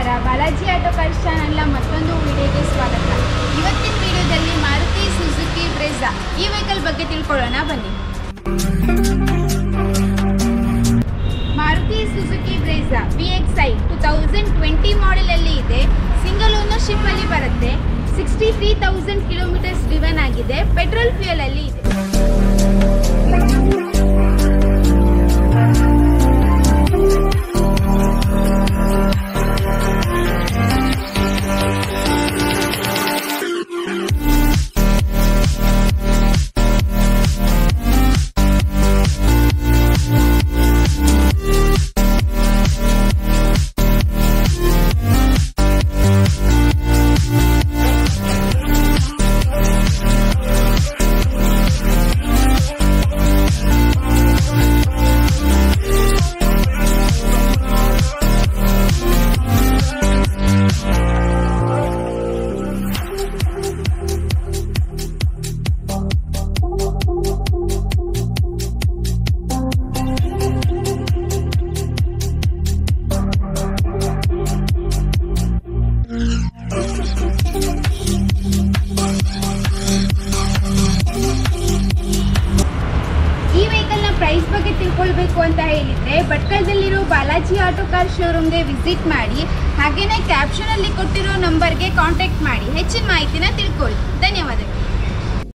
ನಮಸ್ಕಾರ, Balaji auto cars ಚಾನೆಲ್ನ ಮತ್ತೊಂದು ವಿಡಿಯೋಗೆ ಸ್ವಾಗತ. ಇವತ್ತಿನ ವಿಡಿಯೋದಲ್ಲಿ ಮಾರುತಿ ಸುಜುಕಿ ಬ್ರೆಜಾ ಈ ವೆಹಿಕಲ್ ಬಗ್ಗೆ ತಿಳ್ಕೊಳ್ಳೋಣ ಬನ್ನಿ. Maruti Suzuki Brezza VXi 2020 model ಅಲ್ಲಿ ಇದೆ. ಸಿಂಗಲ್ ಓನರ್ಶಿಪ್ ಅಲ್ಲಿ ಬರುತ್ತೆ. 63,000 ಕಿಲೋಮೀಟರ್ಸ್ ಡ್ರಿವನ್ ಆಗಿದೆ. ಪೆಟ್ರೋಲ್ ಫ್ಯೂಯಲ್ ಅಲ್ಲಿ ಇದೆ. ಪ್ರೈಸ್ ಬಗ್ಗೆ ತಿಳ್ಕೊಳ್ಬೇಕು ಅಂತ ಹೇಳಿದ್ರೆ ಭಟ್ಕಳದಲ್ಲಿರೋ ಬಾಲಾಜಿ ಆಟೋ ಕಾರ್ ಶೋರೂಮ್ಗೆ ವಿಸಿಟ್ ಮಾಡಿ. ಹಾಗೇನೇ ಕ್ಯಾಪ್ಷನ್ ಅಲ್ಲಿ ಕೊಟ್ಟಿರೋ ನಂಬರ್ಗೆ ಕಾಂಟ್ಯಾಕ್ಟ್ ಮಾಡಿ ಹೆಚ್ಚಿನ ಮಾಹಿತಿನ ತಿಳ್ಕೊಳ್ಳಿ. ಧನ್ಯವಾದಗಳು.